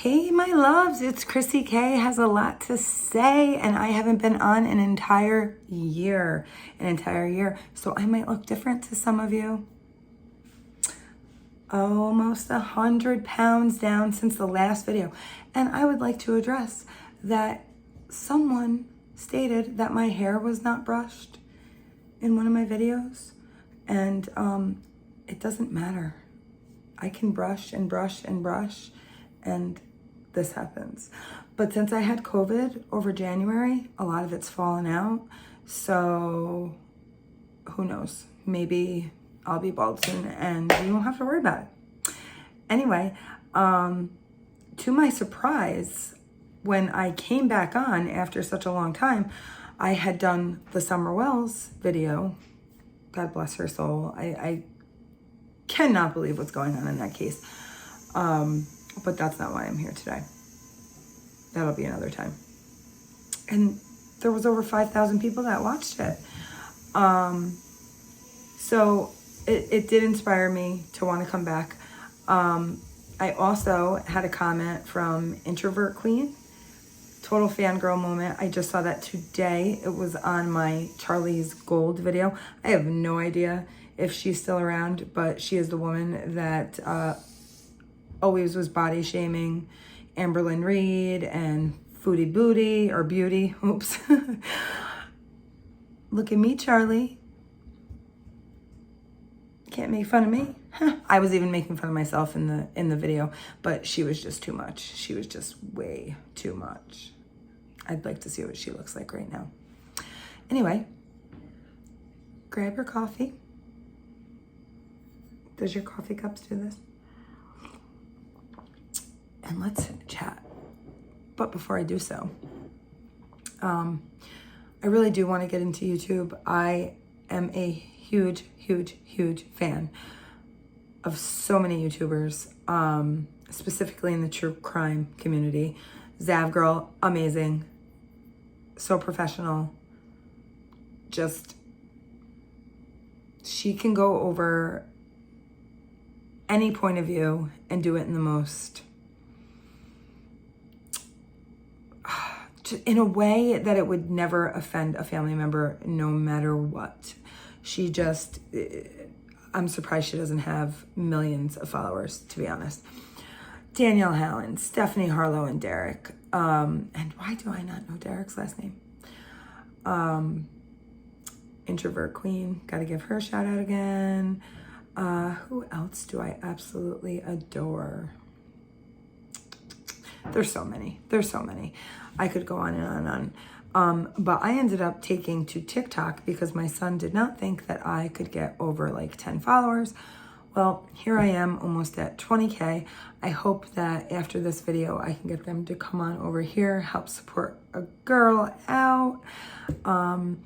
Hey, my loves, it's Chrissy K has a lot to say, and I haven't been on an entire year. So I might look different to some of you. Almost 100 pounds down since the last video. And I would like to address that someone stated that my hair was not brushed in one of my videos. And it doesn't matter. I can brush and brush and brush, and this happens. But since I had COVID over January, a lot of it's fallen out. So who knows? Maybe I'll be bald soon and you won't have to worry about it. Anyway, to my surprise, when I came back on after such a long time, I had done the Summer Wells video. God bless her soul. I cannot believe what's going on in that case. But that's not why I'm here today. That'll be another time. And there was over 5,000 people that watched it. So it did inspire me to want to come back. I also had a comment from Introvert Queen. Total fangirl moment. I just saw that today. It was on my Charlie's Gold video. I have no idea if she's still around, but she is the woman that always was body shaming Amberlynn Reed and Foodie Booty or Beauty. Oops. Look at me, Charlie. Can't make fun of me. I was even making fun of myself in the video, but she was just too much. She was just way too much. I'd like to see what she looks like right now. Anyway, grab your coffee. Does your coffee cups do this? And let's chat. But before I do so, I really do want to get into YouTube. I am a huge fan of so many YouTubers, specifically in the true crime community. Zav Girl, amazing. So professional. Just, she can go over any point of view and do it in the most, in a way that it would never offend a family member, no matter what. She just, I'm surprised she doesn't have millions of followers, to be honest. Danielle Hallen, Stephanie Harlow, and Derek. And why do I not know Derek's last name? Introvert Queen, gotta give her a shout out again. Who else do I absolutely adore? There's so many. I could go on and on and on. But I ended up taking to TikTok because my son did not think that I could get over like 10 followers. Well, here I am almost at 20K. I hope that after this video, I can get them to come on over here, help support a girl out, and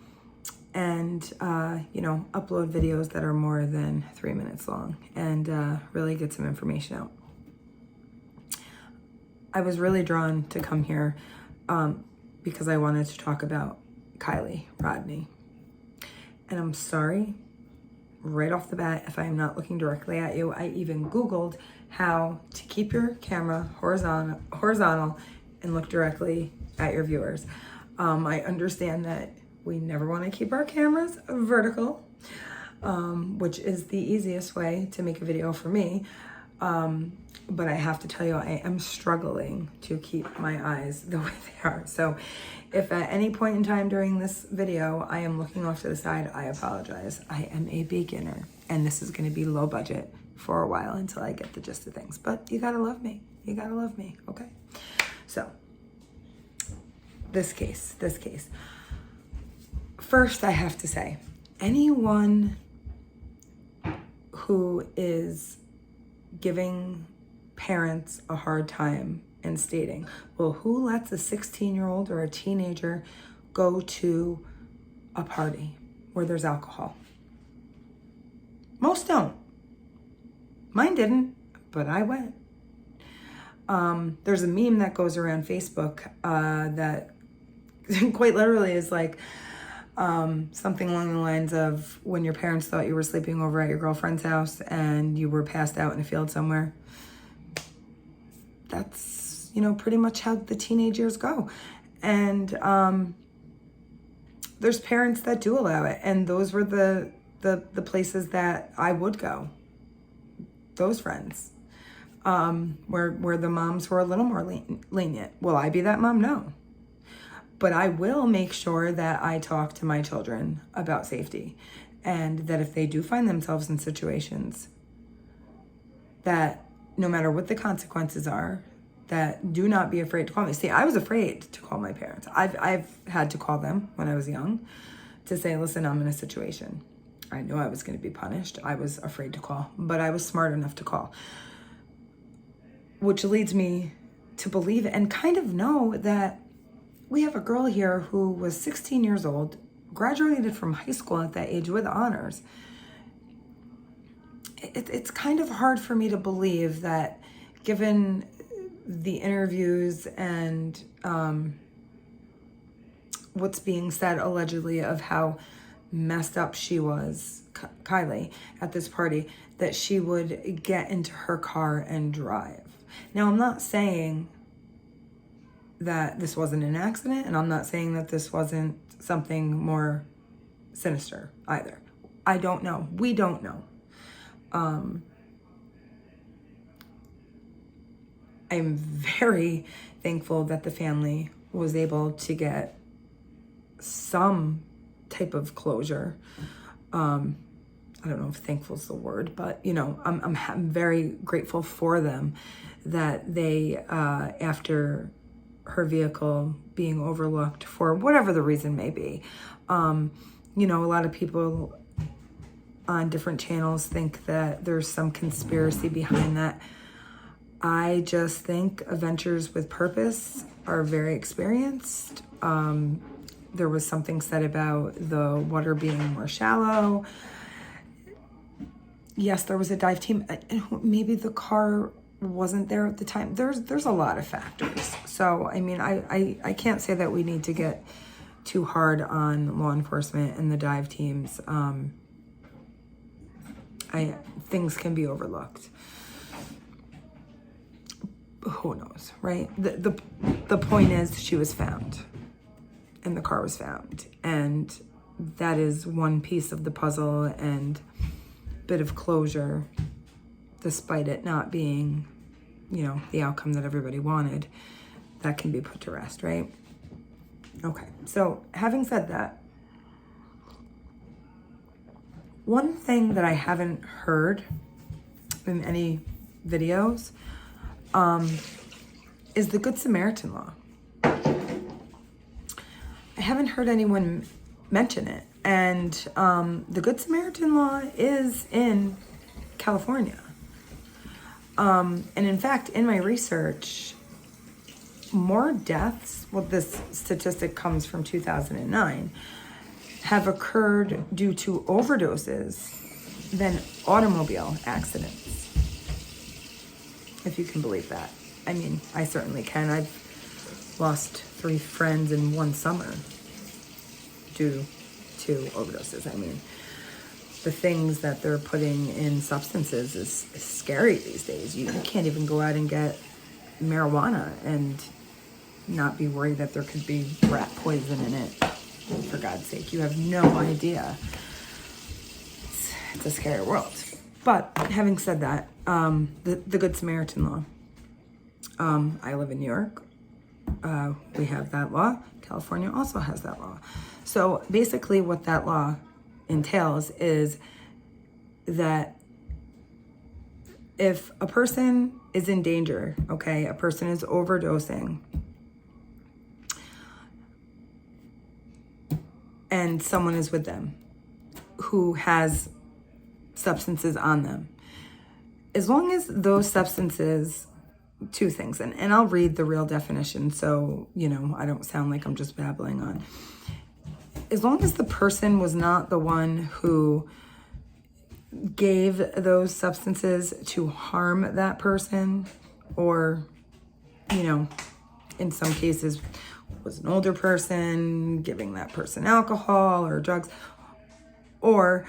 upload videos that are more than 3 minutes long and really get some information out. I was really drawn to come here because I wanted to talk about Kiely Rodni. And I'm sorry, right off the bat, if I am not looking directly at you. I even Googled how to keep your camera horizontal and look directly at your viewers. I understand that we never want to keep our cameras vertical, which is the easiest way to make a video for me. But I have to tell you, I am struggling to keep my eyes the way they are. So if at any point in time during this video, I am looking off to the side, I apologize. I am a beginner and this is going to be low budget for a while until I get the gist of things. But you got to love me. You got to love me. Okay. So this case. First, I have to say, anyone who is giving parents a hard time and stating, well, who lets a 16-year-old or a teenager go to a party where there's alcohol? Most don't. Mine didn't, but I went. There's a meme that goes around Facebook that quite literally is like something along the lines of when your parents thought you were sleeping over at your girlfriend's house and you were passed out in a field somewhere. That's pretty much how the teenage years go. And there's parents that do allow it. And those were the places that I would go. Those friends. Where the moms were a little more lenient. Will I be that mom? No. But I will make sure that I talk to my children about safety, and that if they do find themselves in situations, that no matter what the consequences are, that do not be afraid to call me. See, I was afraid to call my parents. I've had to call them when I was young to say, listen, I'm in a situation. I knew I was going to be punished. I was afraid to call, but I was smart enough to call. Which leads me to believe and kind of know that we have a girl here who was 16 years old, graduated from high school at that age with honors. It's kind of hard for me to believe that, given the interviews and what's being said allegedly of how messed up she was, Kiely, at this party, that she would get into her car and drive. Now, I'm not saying that this wasn't an accident, and I'm not saying that this wasn't something more sinister either. I don't know. We don't know. I'm very thankful that the family was able to get some type of closure. I don't know if thankful is the word, but I'm very grateful for them that they, after her vehicle being overlooked for whatever the reason may be, a lot of people on different channels think that there's some conspiracy behind that. I just think adventurers with purpose are very experienced. There was something said about the water being more shallow. Yes, there was a dive team. Maybe the car wasn't there at the time. There's a lot of factors. So, I can't say that we need to get too hard on law enforcement and the dive teams. Things can be overlooked. Who knows, right? The point is, she was found, and the car was found, and that is one piece of the puzzle and bit of closure, despite it not being, the outcome that everybody wanted. That can be put to rest, right? Okay, so having said that, one thing that I haven't heard in any videos is the Good Samaritan law. I haven't heard anyone mention it. And the Good Samaritan law is in California. And in fact, in my research, more deaths, well, this statistic comes from 2009, have occurred due to overdoses than automobile accidents. If you can believe that. I certainly can. I've lost 3 friends in one summer due to overdoses. The things that they're putting in substances is scary these days. You can't even go out and get marijuana and not be worried that there could be rat poison in it. For God's sake, you have no idea. It's a scary world. But having said that, the Good Samaritan law. I live in New York. We have that law. California also has that law. So basically what that law entails is that if a person is in danger, okay, a person is overdosing, and someone is with them who has substances on them, as long as those substances, 2 things, and I'll read the real definition so, I don't sound like I'm just babbling on. As long as the person was not the one who gave those substances to harm that person, or, in some cases was an older person giving that person alcohol or drugs, or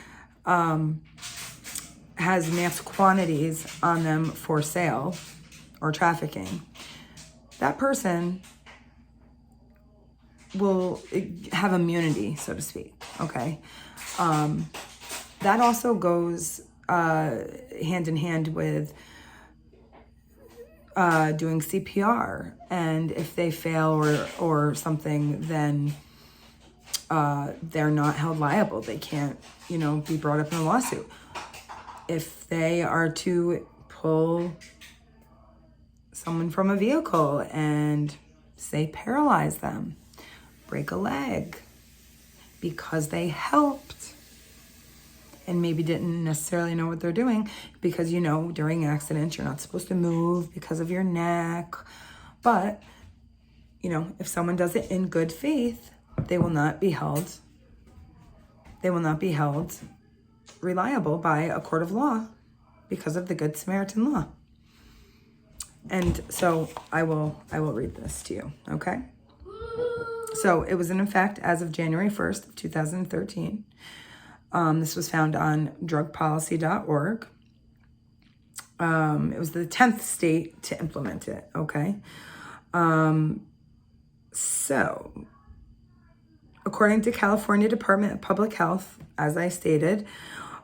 has mass quantities on them for sale or trafficking, that person will have immunity, so to speak, okay? That also goes hand in hand with doing CPR. And if they fail or something, then they're not held liable. They can't, be brought up in a lawsuit. If they are to pull someone from a vehicle and, say, paralyze them, break a leg, because they helped and maybe didn't necessarily know what they're doing, because, during accidents, you're not supposed to move because of your neck. But, if someone does it in good faith, they will not be held reliable by a court of law because of the Good Samaritan law. And so I will read this to you, okay? So it was in effect as of January 1st of 2013. This was found on drugpolicy.org. It was the 10th state to implement it, okay? So, according to California Department of Public Health, as I stated,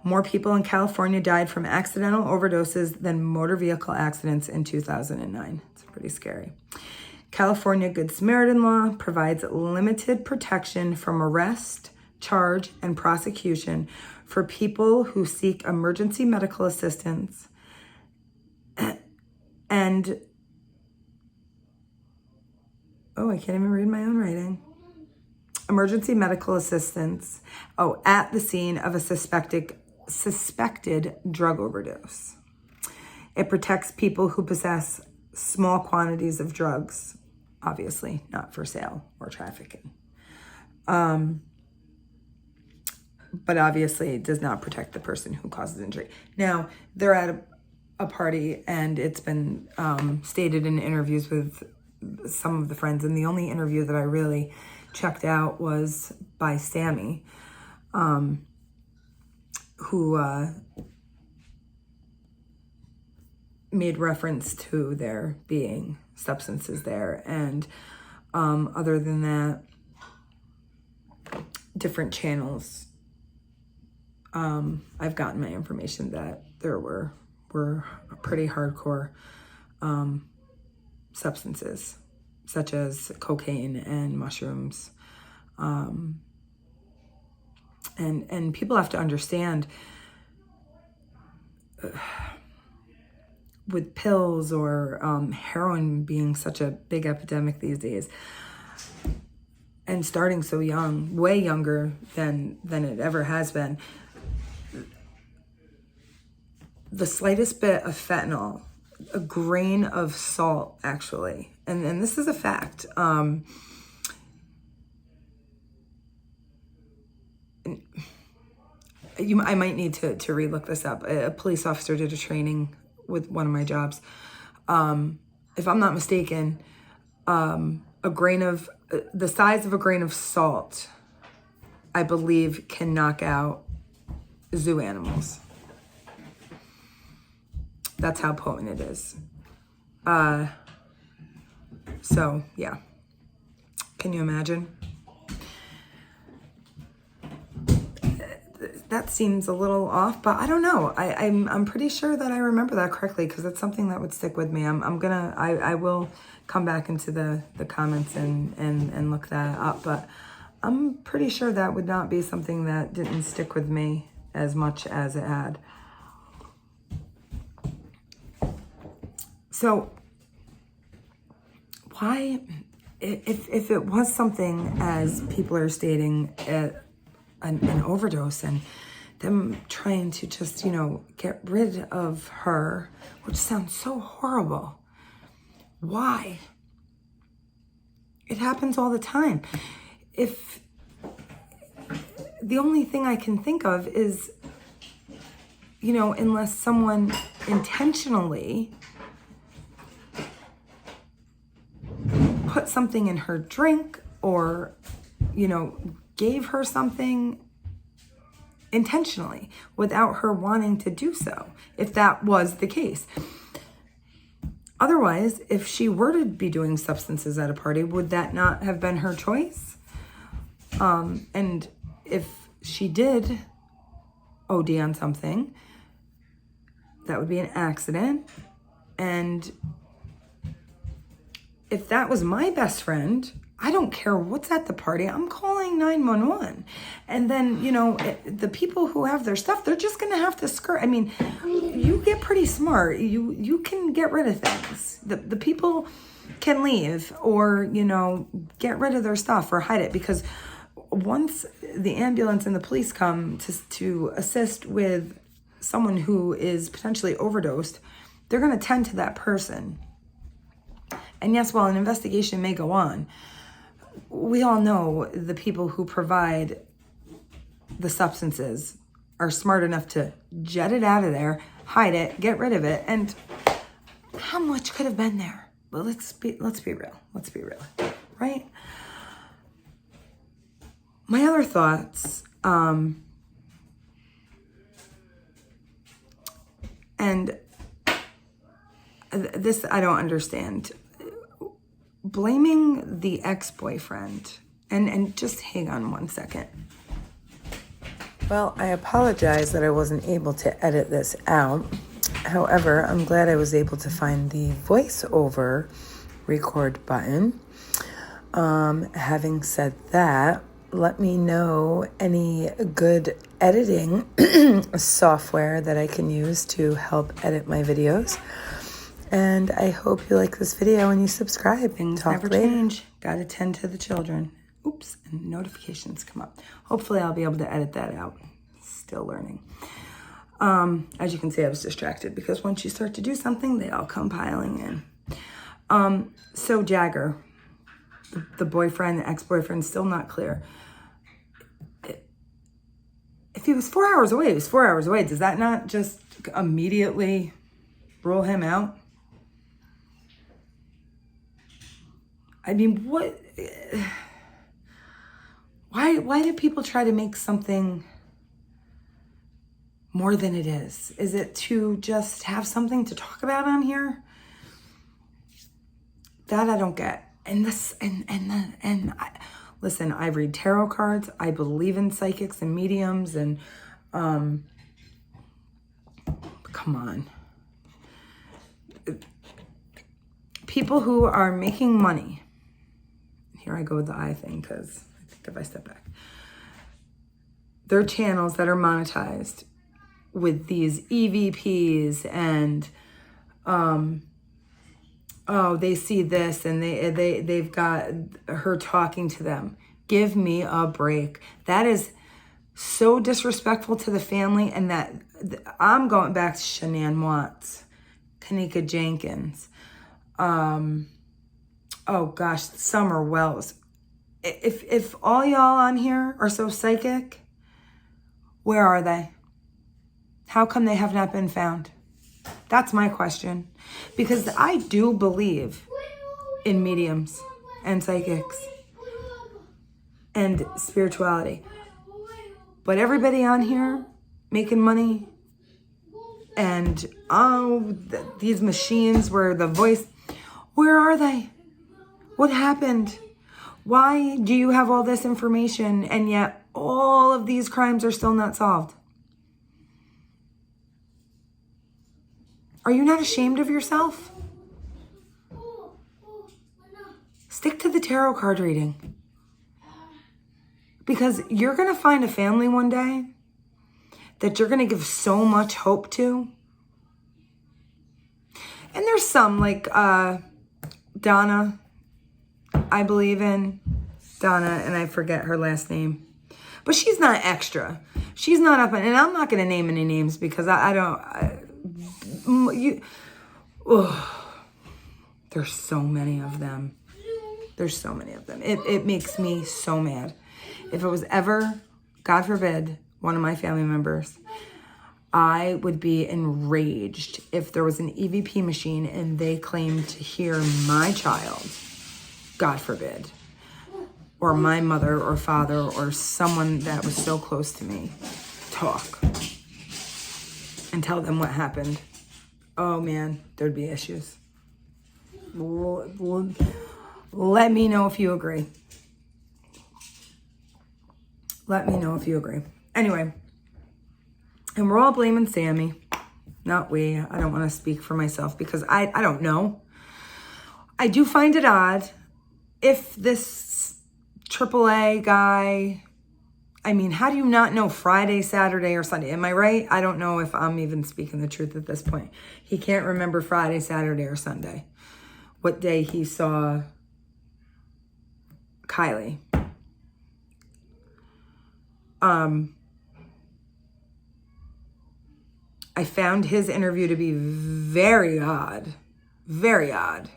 more people in California died from accidental overdoses than motor vehicle accidents in 2009. It's pretty scary. California Good Samaritan law provides limited protection from arrest, charge, and prosecution for people who seek emergency medical assistance and, I can't even read my own writing. Emergency medical assistance, at the scene of a suspected drug overdose. It protects people who possess small quantities of drugs, obviously not for sale or trafficking. But obviously it does not protect the person who causes injury. Now, they're at a party, and it's been stated in interviews with some of the friends, and the only interview that I really checked out was by Sammy, who made reference to there being substances there. And other than that, different channels, I've gotten my information that there were pretty hardcore substances, such as cocaine and mushrooms. And people have to understand, with pills or heroin being such a big epidemic these days, and starting so young, way younger than it ever has been, the slightest bit of fentanyl, a grain of salt, actually, and this is a fact. I might need to relook this up. A police officer did a training with one of my jobs. If I'm not mistaken, a grain of the size of a grain of salt, I believe, can knock out zoo animals. That's how potent it is. So yeah, can you imagine? That seems a little off, but I don't know. I'm pretty sure that I remember that correctly, because it's something that would stick with me. I will come back into the comments and look that up, but I'm pretty sure that would not be something that didn't stick with me as much as it had. So why, if it was something, as people are stating, an overdose, and them trying to just, get rid of her, which sounds so horrible. Why? It happens all the time. If the only thing I can think of is, unless someone intentionally put something in her drink, or, gave her something intentionally without her wanting to do so, if that was the case. Otherwise, if she were to be doing substances at a party, would that not have been her choice? And if she did OD on something, that would be an accident. And if that was my best friend, I don't care what's at the party, I'm calling 911. And then, you know, the people who have their stuff, they're just going to have to skirt. I mean, you get pretty smart. You can get rid of things. The people can leave or, you know, get rid of their stuff or hide it, because once the ambulance and the police come to assist with someone who is potentially overdosed, they're going to tend to that person. And yes, while an investigation may go on, we all know the people who provide the substances are smart enough to jet it out of there, hide it, get rid of it. And how much could have been there? Well, let's be real. Let's be real, right? My other thoughts, and this I don't understand. Blaming the ex-boyfriend, and just hang on one second. Well, I apologize that I wasn't able to edit this out. However, I'm glad I was able to find the voiceover record button. Having said that, let me know any good editing software that I can use to help edit my videos. And I hope you like this video and you subscribe. Things never change. Gotta tend to the children. Oops, and notifications come up. Hopefully I'll be able to edit that out. Still learning. As you can see, I was distracted because once you start to do something, they all come piling in. So Jagger, the boyfriend, the ex-boyfriend, still not clear. If he was 4 hours away, he was 4 hours away. Does that not just immediately rule him out? I mean, what? Why do people try to make something more than it is? Is it to just have something to talk about on here? That I don't get. And this, listen, I read tarot cards. I believe in psychics and mediums, and come on. People who are making money. Here I go with the eye thing, because I think if I step back, there are channels that are monetized with these EVPs and they see this and they've got her talking to them. Give me a break. That is so disrespectful to the family, and that I'm going back to Shanann Watts, Kanika Jenkins, oh gosh, Summer Wells. If all y'all on here are so psychic, where are they? How come they have not been found? That's my question. Because I do believe in mediums and psychics and spirituality. But everybody on here making money and these machines where the voice, where are they? What happened? Why do you have all this information and yet all of these crimes are still not solved? Are you not ashamed of yourself? Stick to the tarot card reading. Because you're going to find a family one day that you're going to give so much hope to. And there's some like Donna, I believe in Donna, and I forget her last name. But she's not extra. She's not up, and I'm not going to name any names because there's so many of them. There's so many of them. It makes me so mad. If it was ever, God forbid, one of my family members, I would be enraged if there was an EVP machine and they claimed to hear my child, God forbid, or my mother or father or someone that was so close to me talk and tell them what happened. Oh man, there'd be issues. Let me know if you agree. Let me know if you agree. Anyway, and we're all blaming Sammy. Not we. I don't want to speak for myself because I don't know. I do find it odd if this AAA guy, I mean, how do you not know Friday, Saturday, or Sunday? Am I right? I don't know if I'm even speaking the truth at this point. He can't remember Friday, Saturday, or Sunday. What day he saw Kiely. I found his interview to be very odd. Very odd.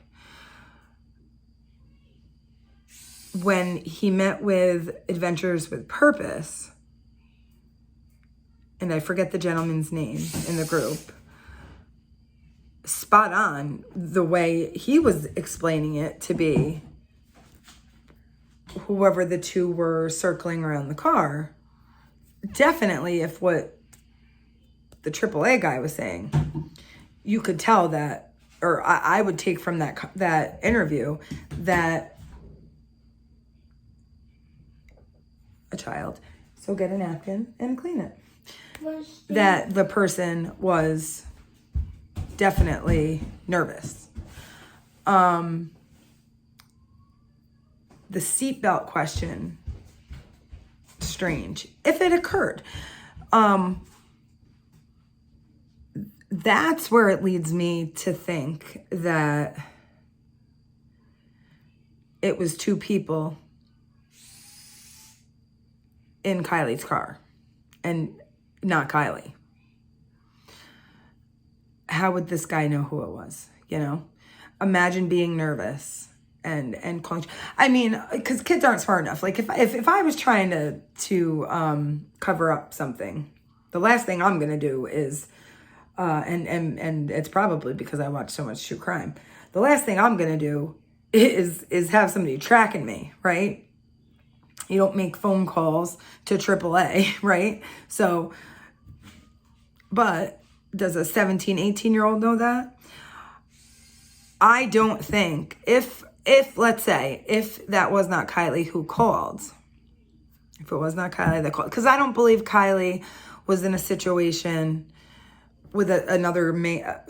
When he met with Adventures with Purpose, and I forget the gentleman's name in the group, spot on the way he was explaining it to be whoever the two were circling around the car. Definitely, if what the AAA guy was saying, you could tell that, or I would take from that interview that a child, so get a napkin and clean it. That the person was definitely nervous. The seatbelt question, strange. If it occurred, that's where it leads me to think that it was two people in Kiely's car and not Kiely. How would this guy know who it was? You know, imagine being nervous and calling. I mean, because kids aren't smart enough. Like if I was trying to cover up something, the last thing I'm gonna do is and it's probably because I watch so much true crime. The last thing I'm gonna do is have somebody tracking me, right? You don't make phone calls to AAA, right? So, but does a 17, 18-year-old know that? I don't think, if let's say, if that was not Kiely who called, if it was not Kiely that called, because I don't believe Kiely was in a situation with another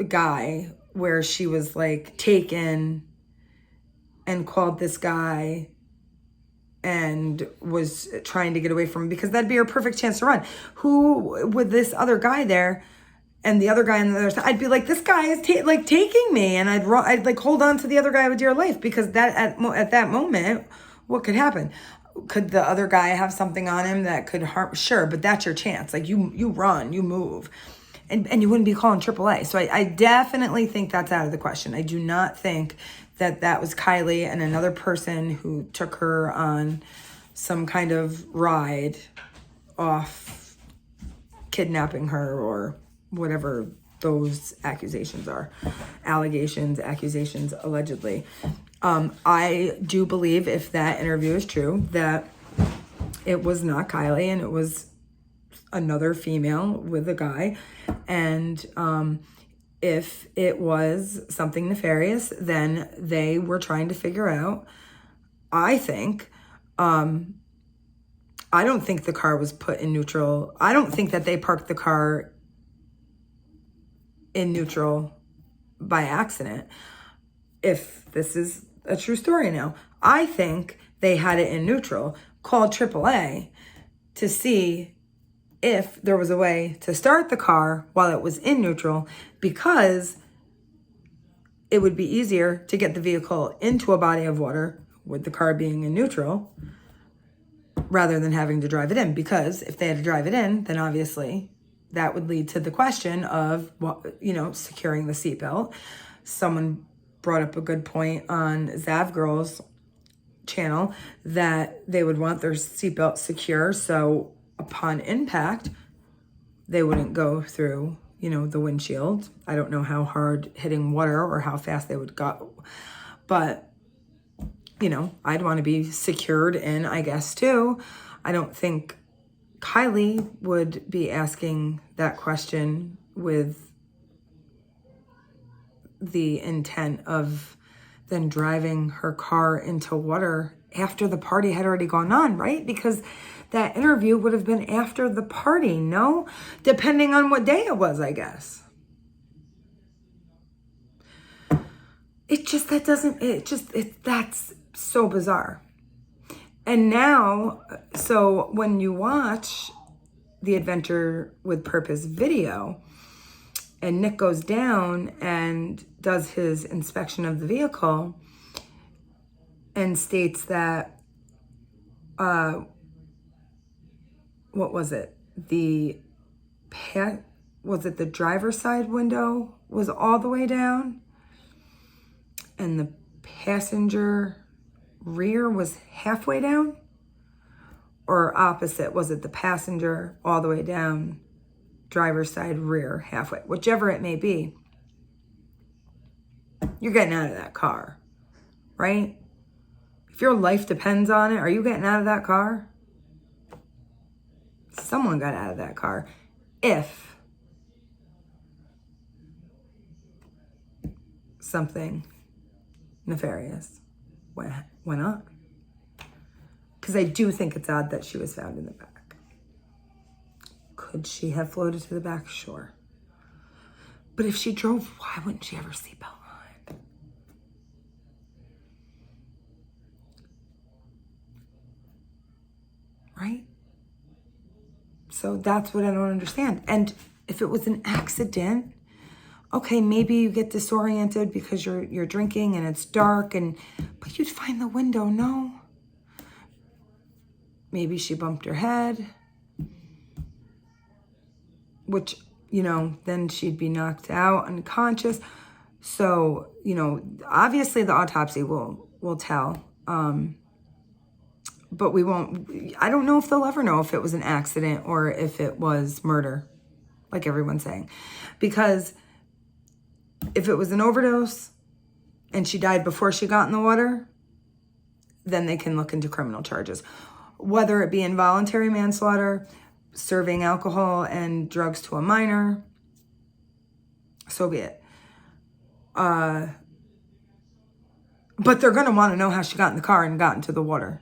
guy where she was like taken and called this guy and was trying to get away from him, because that'd be her perfect chance to run. Who, with this other guy there and the other guy on the other side, I'd be like, this guy is taking me, and I'd like hold on to the other guy with dear life, because that at that moment, what could happen? Could the other guy have something on him that could harm? Sure, but that's your chance. Like you run, you move. And you wouldn't be calling AAA. So I definitely think that's out of the question. I do not think that was Kiely and another person who took her on some kind of ride off kidnapping her or whatever those accusations are. Accusations, allegedly. I do believe, if that interview is true, that it was not Kiely and it was another female with a guy. And if it was something nefarious, then they were trying to figure out, I think, I don't think the car was put in neutral. I don't think that they parked the car in neutral by accident. If this is a true story now, I think they had it in neutral, called AAA to see if there was a way to start the car while it was in neutral, because it would be easier to get the vehicle into a body of water with the car being in neutral rather than having to drive it in. Because if they had to drive it in, then obviously that would lead to the question of, securing the seatbelt. Someone brought up a good point on Zav Girl's channel that they would want their seatbelt secure, so upon impact, they wouldn't go through, the windshield. I don't know how hard hitting water or how fast they would go, but, I'd want to be secured in, I guess, too. I don't think Kiely would be asking that question with the intent of than driving her car into water after the party had already gone on, right? Because that interview would have been after the party, no? Depending on what day it was, I guess. That's so bizarre. And now, so when you watch the Adventure with Purpose video, and Nick goes down and does his inspection of the vehicle and states that, what was it? Was it the driver's side window was all the way down? And the passenger rear was halfway down? Or opposite, was it the passenger all the way down, driver's side rear halfway? Whichever it may be, you're getting out of that car, right? If your life depends on it, are you getting out of that car? Someone got out of that car. If something nefarious went on. Because I do think it's odd that she was found in the back. Could she have floated to the back? Sure. But if she drove, why wouldn't she have her seatbelt on? Right? So that's what I don't understand. And if it was an accident, okay, maybe you get disoriented because you're drinking and it's dark, but you'd find the window, no? Maybe she bumped her head, which, then she'd be knocked out, unconscious. So, obviously the autopsy will tell. But we won't, I don't know if they'll ever know if it was an accident or if it was murder, like everyone's saying. Because if it was an overdose and she died before she got in the water, then they can look into criminal charges. Whether it be involuntary manslaughter, serving alcohol and drugs to a minor, so be it. But they're going to want to know how she got in the car and got into the water,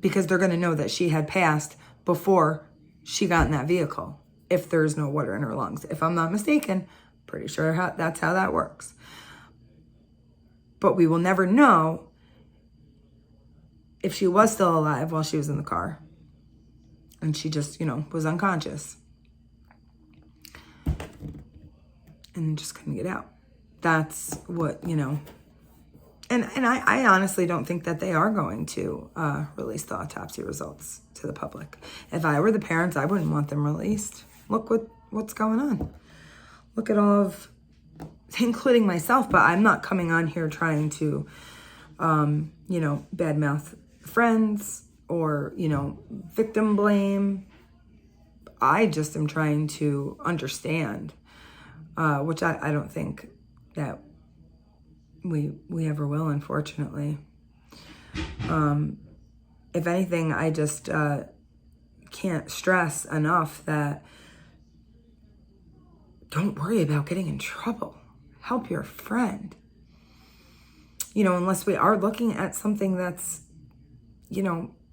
because they're going to know that she had passed before she got in that vehicle, if there's no water in her lungs. If I'm not mistaken, pretty sure that's how that works. But we will never know if she was still alive while she was in the car and she just, was unconscious and just couldn't get out. That's what, and I honestly don't think that they are going to release the autopsy results to the public. If I were the parents, I wouldn't want them released. Look what's going on. Look at all of, including myself, but I'm not coming on here trying to, badmouth friends or, victim blame. I just am trying to understand, which I don't think that we ever will, unfortunately. If anything, I just can't stress enough that don't worry about getting in trouble. Help your friend. Unless we are looking at something that's,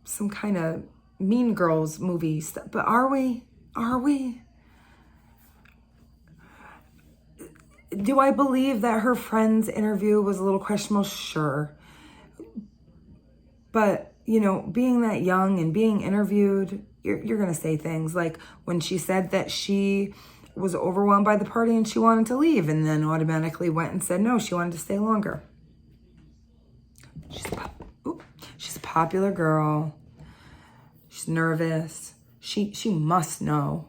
some kind of Mean Girls movie stuff. But are we? Are we? Do I believe that her friend's interview was a little questionable? Sure. But, being that young and being interviewed, you're going to say things like when she said that she was overwhelmed by the party and she wanted to leave, and then automatically went and said no, she wanted to stay longer. She's a popular girl. She's nervous. She must know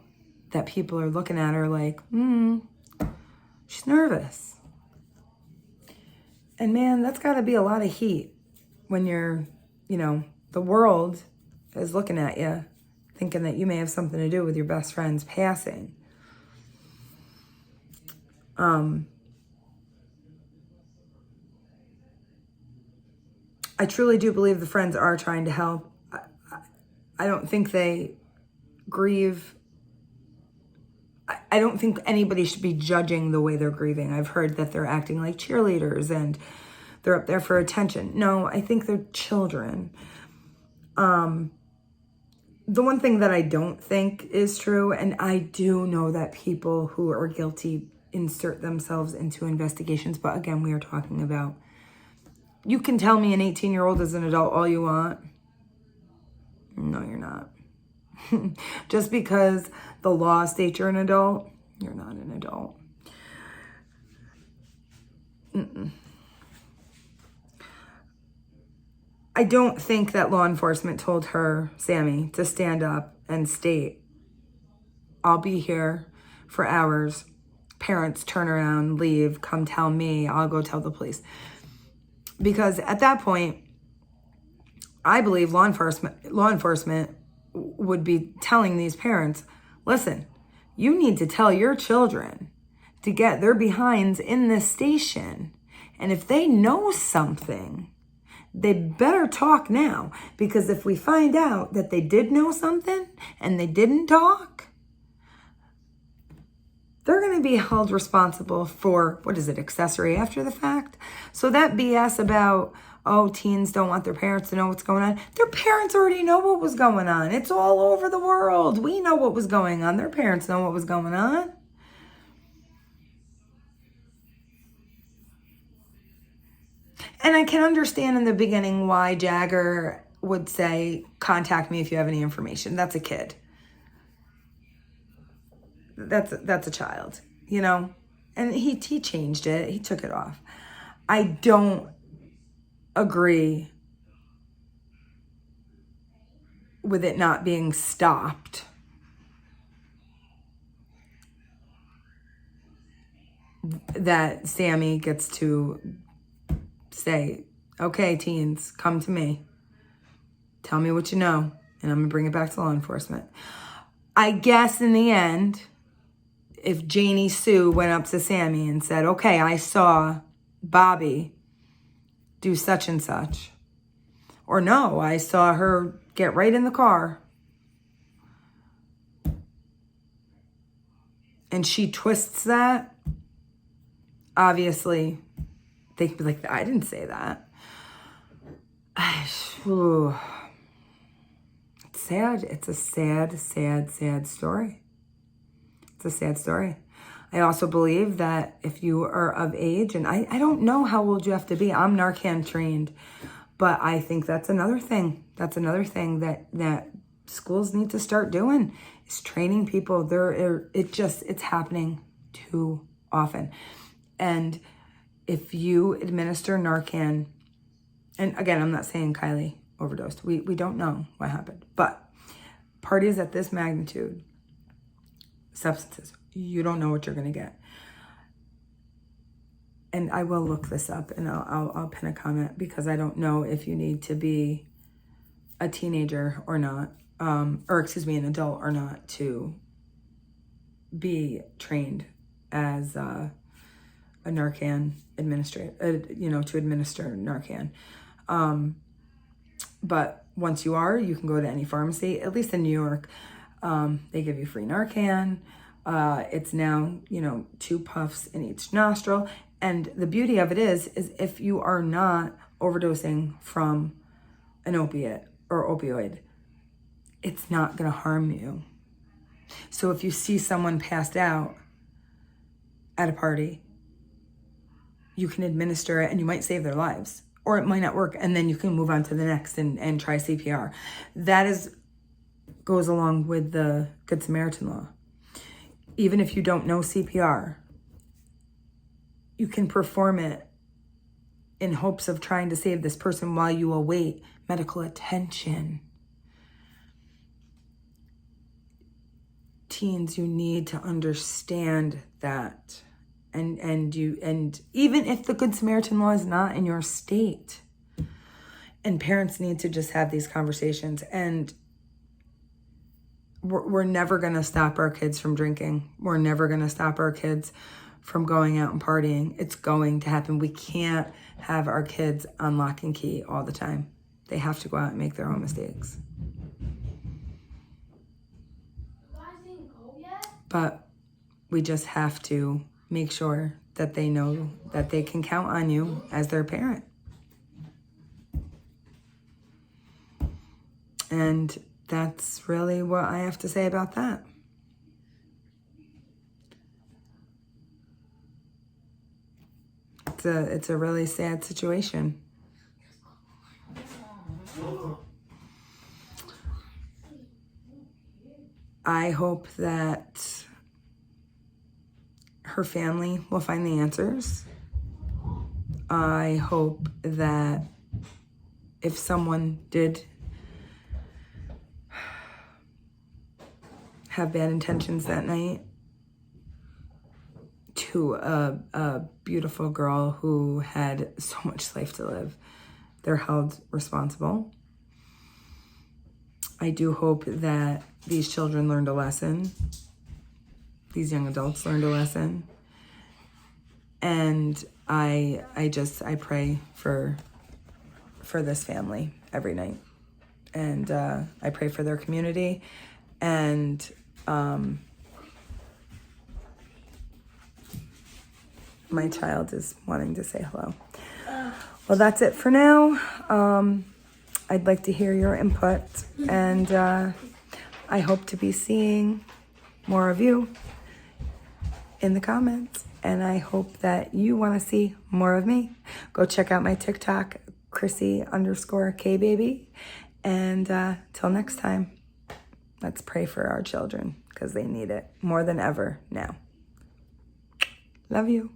that people are looking at her like, she's nervous. And man, that's got to be a lot of heat when you're, the world is looking at you, thinking that you may have something to do with your best friend's passing. I truly do believe the friends are trying to help. I don't think they grieve. I don't think anybody should be judging the way they're grieving. I've heard that they're acting like cheerleaders and they're up there for attention. No, I think they're children. The one thing that I don't think is true, and I do know that people who are guilty insert themselves into investigations, but again, we are talking about, you can tell me an 18-year-old is an adult all you want. No, you're not. Just because the law states you're an adult, you're not an adult. I don't think that law enforcement told her, Sammy, to stand up and state, I'll be here for hours. Parents turn around, leave, come tell me, I'll go tell the police. Because at that point, I believe law enforcement would be telling these parents, listen, you need to tell your children to get their behinds in this station. And if they know something, they better talk now, because if we find out that they did know something and they didn't talk, they're going to be held responsible for, accessory after the fact. So that BS about, oh, teens don't want their parents to know what's going on. Their parents already know what was going on. It's all over the world. We know what was going on. Their parents know what was going on. And I can understand in the beginning why Jagger would say, contact me if you have any information. That's a kid. That's a child, you know? And he changed it. He took it off. I don't agree with it not being stopped. That Sammy gets to say, okay, teens, come to me. Tell me what you know, and I'm going to bring it back to law enforcement. I guess in the end, if Janie Sue went up to Sammy and said, okay, I saw Bobby do such and such, or no, I saw her get right in the car and she twists that, obviously they could be like, I didn't say that. It's sad. It's a sad, sad, sad story. It's a sad story. I also believe that if you are of age, and I don't know how old you have to be. I'm Narcan trained, but I think that's another thing. That's another thing that schools need to start doing, is training people. It's happening too often. And if you administer Narcan, and again, I'm not saying Kiely overdosed. We don't know what happened. But parties at this magnitude, substances, you don't know what you're going to get. And I will look this up and I'll pin a comment, because I don't know if you need to be a teenager or not, an adult or not, to be trained as a Narcan administrator, to administer Narcan. But once you are, you can go to any pharmacy, at least in New York. They give you free Narcan. It's now, 2 puffs in each nostril. And the beauty of it is if you are not overdosing from an opiate or opioid, it's not going to harm you. So if you see someone passed out at a party, you can administer it and you might save their lives, or it might not work. And then you can move on to the next and try CPR. That goes along with the Good Samaritan law. Even if you don't know CPR, you can perform it in hopes of trying to save this person while you await medical attention. Teens, you need to understand that. And even if the Good Samaritan law is not in your state, and parents need to just have these conversations. And we're never going to stop our kids from drinking. We're never going to stop our kids from going out and partying. It's going to happen. We can't have our kids on lock and key all the time. They have to go out and make their own mistakes. But we just have to make sure that they know that they can count on you as their parent. And that's really what I have to say about that. It's a really sad situation. I hope that her family will find the answers. I hope that if someone did have bad intentions that night to a beautiful girl who had so much life to live, they're held responsible. I do hope that these children learned a lesson. These young adults learned a lesson. And I pray for this family every night. And I pray for their community. And my child is wanting to say hello. Well, that's it for now. I'd like to hear your input, and I hope to be seeing more of you in the comments, and I hope that you want to see more of me. Go check out my TikTok, Chrissy_KBaby, and till next time, let's pray for our children because they need it more than ever now. Love you.